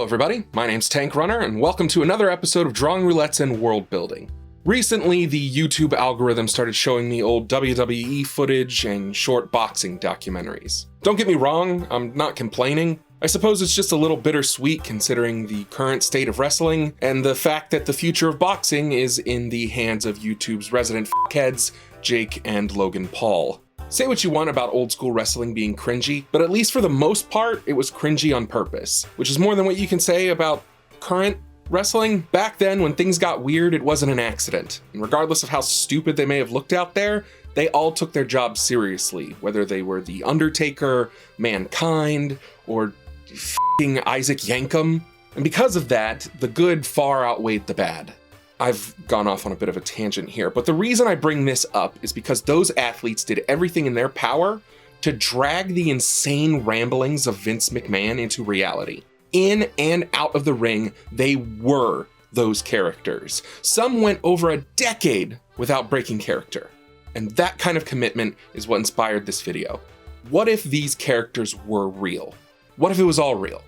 everybody, my name's TankRunner, and welcome to another episode of Drawing Roulettes and World Building. Recently, the YouTube algorithm started showing me old WWE footage and short boxing documentaries. Don't get me wrong, I'm not complaining. I suppose it's just a little bittersweet considering the current state of wrestling and the fact that the future of boxing is in the hands of YouTube's resident f***heads, Jake and Logan Paul. Say what you want about old school wrestling being cringy, but at least for the most part, it was cringy on purpose, which is more than what you can say about current wrestling. Back then, when things got weird, it wasn't an accident. And regardless of how stupid they may have looked out there, they all took their jobs seriously, whether they were The Undertaker, Mankind, or f***ing Isaac Yankem. And because of that, the good far outweighed the bad. I've gone off on a bit of a tangent here, but the reason I bring this up is because those athletes did everything in their power to drag the insane ramblings of Vince McMahon into reality. In and out of the ring, they were those characters. Some went over a decade without breaking character. And that kind of commitment is what inspired this video. What if these characters were real? What if it was all real?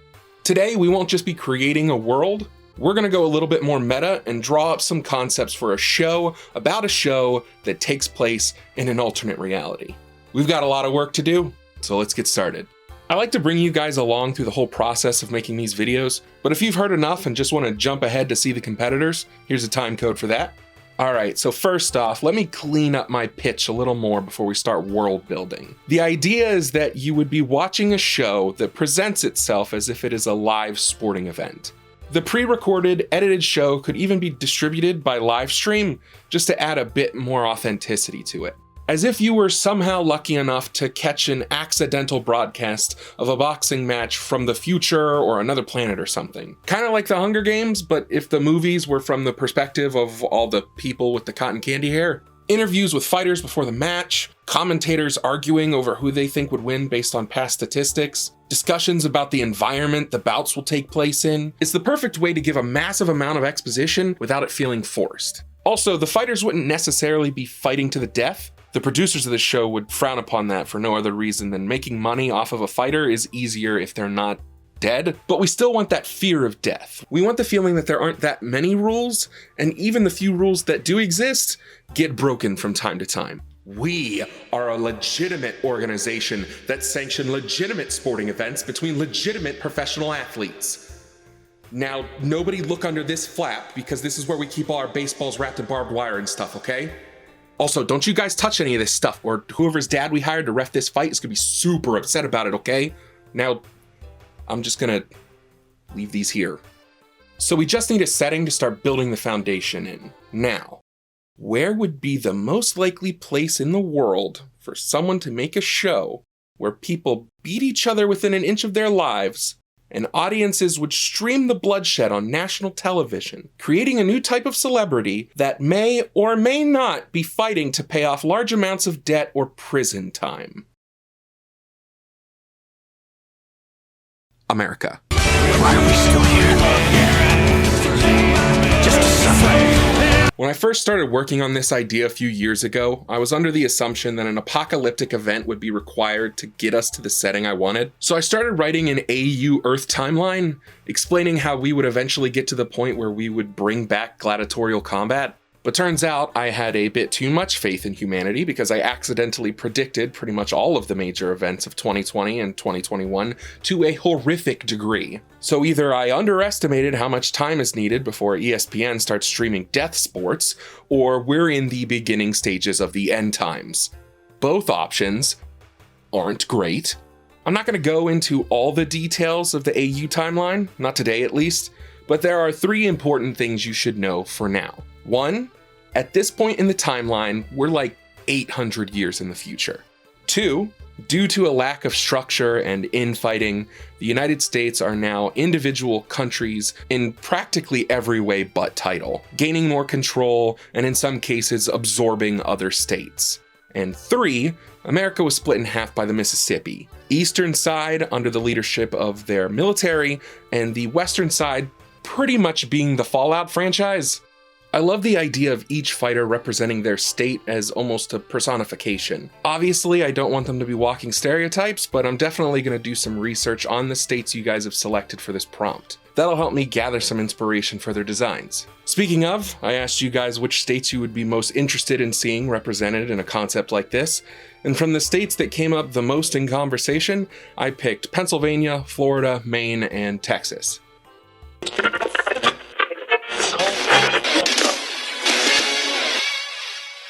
Today, we won't just be creating a world. We're gonna go a little bit more meta and draw up some concepts for a show about a show that takes place in an alternate reality. We've got a lot of work to do, so let's get started. I like to bring you guys along through the whole process of making these videos, but if you've heard enough and just wanna jump ahead to see the competitors, here's a time code for that. All right, so first off, let me clean up my pitch a little more before we start world building. The idea is that you would be watching a show that presents itself as if it is a live sporting event. The pre-recorded, edited show could even be distributed by live stream just to add a bit more authenticity to it. As if you were somehow lucky enough to catch an accidental broadcast of a boxing match from the future or another planet or something. Kind of like the Hunger Games, but if the movies were from the perspective of all the people with the cotton candy hair. Interviews with fighters before the match, commentators arguing over who they think would win based on past statistics, discussions about the environment the bouts will take place in. It's the perfect way to give a massive amount of exposition without it feeling forced. Also, the fighters wouldn't necessarily be fighting to the death. The producers of the show would frown upon that for no other reason than making money off of a fighter is easier if they're not dead, but we still want that fear of death. We want the feeling that there aren't that many rules, and even the few rules that do exist get broken from time to time. We are a legitimate organization that sanction legitimate sporting events between legitimate professional athletes. Now, nobody look under this flap because this is where we keep all our baseballs wrapped in barbed wire and stuff, okay? Also, don't you guys touch any of this stuff, or whoever's dad we hired to ref this fight is gonna be super upset about it, okay? Now, I'm just gonna leave these here. So we just need a setting to start building the foundation in. Now, where would be the most likely place in the world for someone to make a show where people beat each other within an inch of their lives and audiences would stream the bloodshed on national television, creating a new type of celebrity that may or may not be fighting to pay off large amounts of debt or prison time? America. Why are we still here? Just to suffer. When I first started working on this idea a few years ago, I was under the assumption that an apocalyptic event would be required to get us to the setting I wanted. So I started writing an AU Earth timeline, explaining how we would eventually get to the point where we would bring back gladiatorial combat. But turns out I had a bit too much faith in humanity because I accidentally predicted pretty much all of the major events of 2020 and 2021 to a horrific degree. So either I underestimated how much time is needed before ESPN starts streaming death sports, or we're in the beginning stages of the end times. Both options aren't great. I'm not going to go into all the details of the AU timeline, not today at least, but there are three important things you should know for now. One, at this point in the timeline, we're like 800 years in the future. Two, due to a lack of structure and infighting, the United States are now individual countries in practically every way but title, gaining more control and in some cases absorbing other states. And three, America was split in half by the Mississippi, eastern side under the leadership of their military, and the western side pretty much being the Fallout franchise. I love the idea of each fighter representing their state as almost a personification. Obviously, I don't want them to be walking stereotypes, but I'm definitely going to do some research on the states you guys have selected for this prompt. That'll help me gather some inspiration for their designs. Speaking of, I asked you guys which states you would be most interested in seeing represented in a concept like this, and from the states that came up the most in conversation, I picked Pennsylvania, Florida, Maine, and Texas.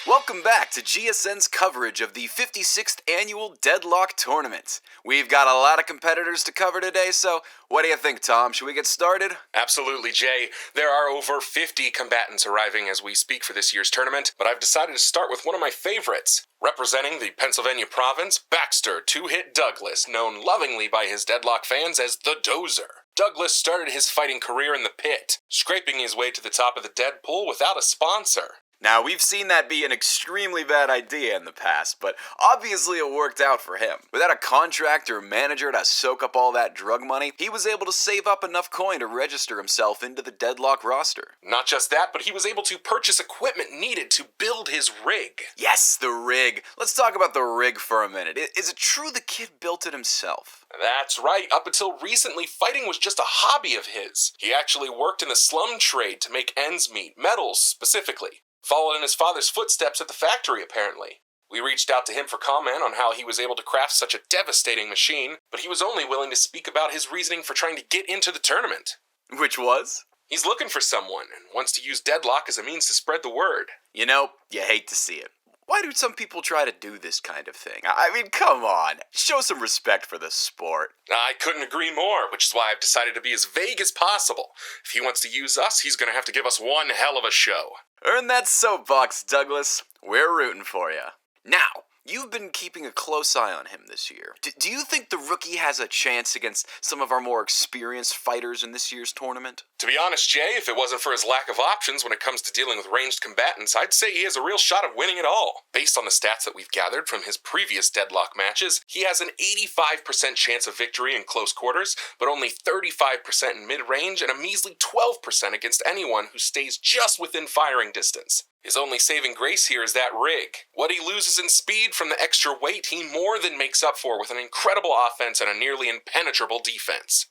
Welcome back to GSN's coverage of the 56th Annual Deadlock Tournament. We've got a lot of competitors to cover today, so what do you think, Tom? Should we get started? Absolutely, Jay. There are over 50 combatants arriving as we speak for this year's tournament, but I've decided to start with one of my favorites. Representing the Pennsylvania province, Baxter Two-Hit Douglas, known lovingly by his Deadlock fans as the Dozer. Douglas started his fighting career in the pit, scraping his way to the top of the dead pool without a sponsor. Now, we've seen that be an extremely bad idea in the past, but obviously it worked out for him. Without a contract or manager to soak up all that drug money, he was able to save up enough coin to register himself into the Deadlock roster. Not just that, but he was able to purchase equipment needed to build his rig. Yes, the rig. Let's talk about the rig for a minute. Is it true the kid built it himself? That's right. Up until recently, fighting was just a hobby of his. He actually worked in the slum trade to make ends meet, metals specifically. Followed in his father's footsteps at the factory, apparently. We reached out to him for comment on how he was able to craft such a devastating machine, but he was only willing to speak about his reasoning for trying to get into the tournament. Which was? He's looking for someone, and wants to use Deadlock as a means to spread the word. You know, you hate to see it. Why do some people try to do this kind of thing? I mean, come on. Show some respect for the sport. I couldn't agree more, which is why I've decided to be as vague as possible. If he wants to use us, he's going to have to give us one hell of a show. Earn that soapbox, Douglas. We're rooting for you. Now, you've been keeping a close eye on him this year. Do you think the rookie has a chance against some of our more experienced fighters in this year's tournament? To be honest, Jay, if it wasn't for his lack of options when it comes to dealing with ranged combatants, I'd say he has a real shot of winning it all. Based on the stats that we've gathered from his previous Deadlock matches, he has an 85% chance of victory in close quarters, but only 35% in mid-range and a measly 12% against anyone who stays just within firing distance. His only saving grace here is that rig. What he loses in speed from the extra weight, he more than makes up for with an incredible offense and a nearly impenetrable defense.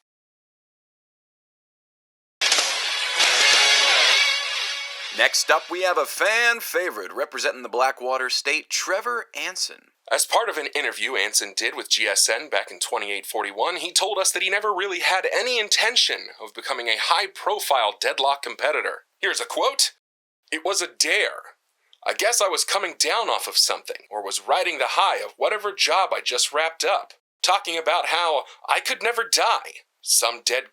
Next up, we have a fan favorite representing the Blackwater State, Trevor Anson. As part of an interview Anson did with GSN back in 2841, he told us that he never really had any intention of becoming a high-profile Deadlock competitor. Here's a quote. "It was a dare. I guess I was coming down off of something, or was riding the high of whatever job I just wrapped up, talking about how I could never die. Some dead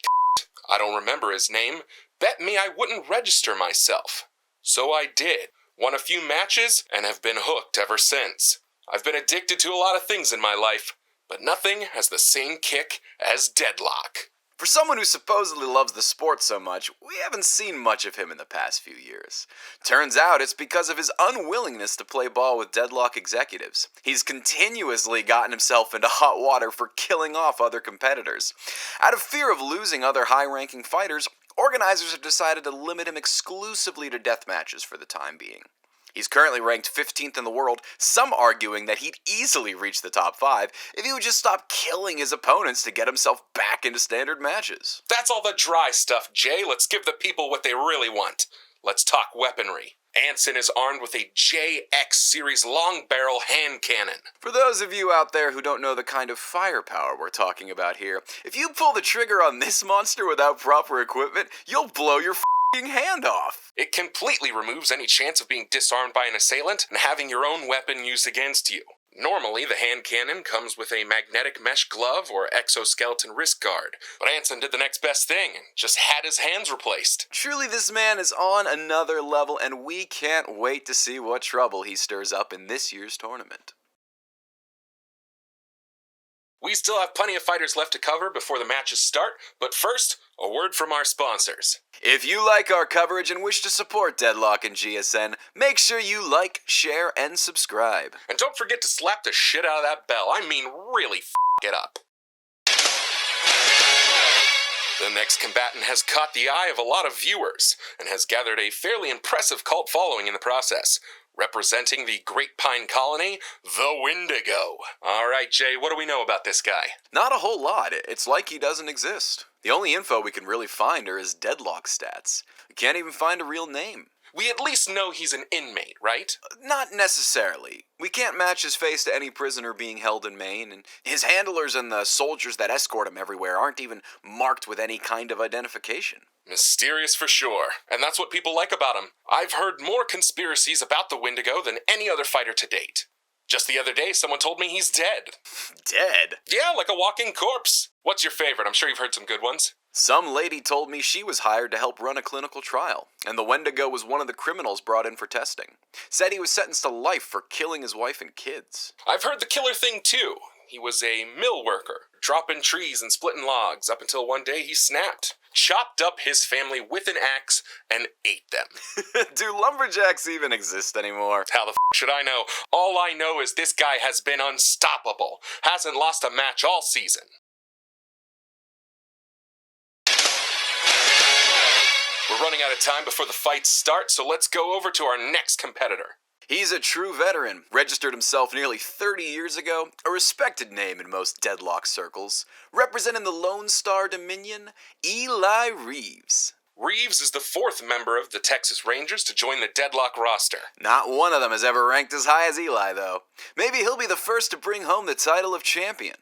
I don't remember his name, bet me I wouldn't register myself. So I did, won a few matches, and have been hooked ever since. I've been addicted to a lot of things in my life, but nothing has the same kick as Deadlock." For someone who supposedly loves the sport so much, we haven't seen much of him in the past few years. Turns out it's because of his unwillingness to play ball with Deadlock executives. He's continuously gotten himself into hot water for killing off other competitors. Out of fear of losing other high-ranking fighters, organizers have decided to limit him exclusively to death matches for the time being. He's currently ranked 15th in the world, some arguing that he'd easily reach the top 5 if he would just stop killing his opponents to get himself back into standard matches. That's all the dry stuff, Jay. Let's give the people what they really want. Let's talk weaponry. Anson is armed with a JX Series long barrel hand cannon. For those of you out there who don't know the kind of firepower we're talking about here, if you pull the trigger on this monster without proper equipment, you'll blow your hand off. It completely removes any chance of being disarmed by an assailant and having your own weapon used against you. Normally, the hand cannon comes with a magnetic mesh glove or exoskeleton wrist guard, but Anson did the next best thing and just had his hands replaced. Truly, this man is on another level, and we can't wait to see what trouble he stirs up in this year's tournament. We still have plenty of fighters left to cover before the matches start, but first, a word from our sponsors. If you like our coverage and wish to support Deadlock and GSN, make sure you like, share, and subscribe. And don't forget to slap the shit out of that bell. I mean, really it up. The next combatant has caught the eye of a lot of viewers and has gathered a fairly impressive cult following in the process. Representing the Great Pine Colony, the Windigo. All right, Jay, what do we know about this guy? Not a whole lot. It's like he doesn't exist. The only info we can really find are his deadlock stats. We can't even find a real name. We at least know he's an inmate, right? Not necessarily. We can't match his face to any prisoner being held in Maine, and his handlers and the soldiers that escort him everywhere aren't even marked with any kind of identification. Mysterious for sure, and that's what people like about him. I've heard more conspiracies about the Windigo than any other fighter to date. Just the other day, someone told me he's dead. Dead? Yeah, like a walking corpse. What's your favorite? I'm sure you've heard some good ones. Some lady told me she was hired to help run a clinical trial, and the Wendigo was one of the criminals brought in for testing. Said he was sentenced to life for killing his wife and kids. I've heard the killer thing too. He was a mill worker, dropping trees and splitting logs, up until one day he snapped, chopped up his family with an axe, and ate them. Do lumberjacks even exist anymore? How the f*** should I know? All I know is this guy has been unstoppable. Hasn't lost a match all season. We're running out of time before the fights start, so let's go over to our next competitor. He's a true veteran, registered himself nearly 30 years ago, a respected name in most deadlock circles, representing the Lone Star Dominion, Eli Reeves. Reeves is the fourth member of the Texas Rangers to join the deadlock roster. Not one of them has ever ranked as high as Eli, though. Maybe he'll be the first to bring home the title of champion.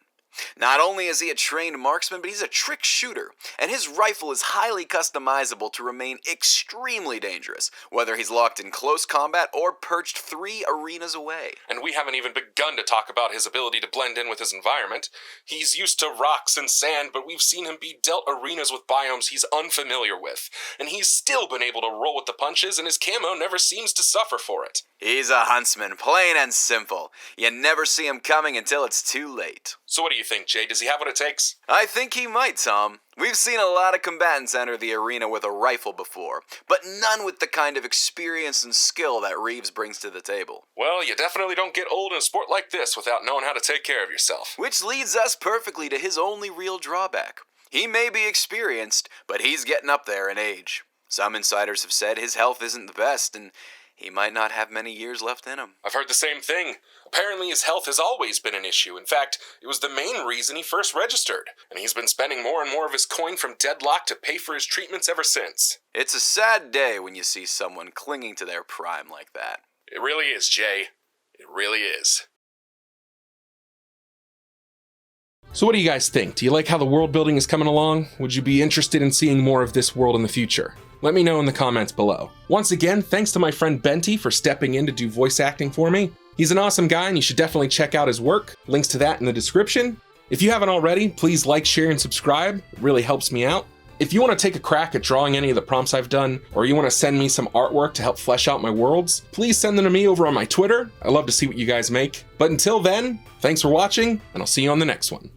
Not only is he a trained marksman, but he's a trick shooter, and his rifle is highly customizable to remain extremely dangerous, whether he's locked in close combat or perched 3 arenas away. And we haven't even begun to talk about his ability to blend in with his environment. He's used to rocks and sand, but we've seen him be dealt arenas with biomes he's unfamiliar with, and he's still been able to roll with the punches, and his camo never seems to suffer for it. He's a huntsman, plain and simple. You never see him coming until it's too late. So what do you think, Jay? Does he have what it takes? I think he might, Tom. We've seen a lot of combatants enter the arena with a rifle before, but none with the kind of experience and skill that Reeves brings to the table. Well, you definitely don't get old in a sport like this without knowing how to take care of yourself. Which leads us perfectly to his only real drawback. He may be experienced, but he's getting up there in age. Some insiders have said his health isn't the best, and he might not have many years left in him. I've heard the same thing. Apparently his health has always been an issue. In fact, it was the main reason he first registered, and he's been spending more and more of his coin from deadlock to pay for his treatments ever since. It's a sad day when you see someone clinging to their prime like that. It really is, Jay. It really is. So what do you guys think? Do you like how the world building is coming along? Would you be interested in seeing more of this world in the future? Let me know in the comments below. Once again, thanks to my friend Benty for stepping in to do voice acting for me. He's an awesome guy and you should definitely check out his work. Links to that in the description. If you haven't already, please like, share, and subscribe. It really helps me out. If you want to take a crack at drawing any of the prompts I've done, or you want to send me some artwork to help flesh out my worlds, please send them to me over on my Twitter. I love to see what you guys make. But until then, thanks for watching, and I'll see you on the next one.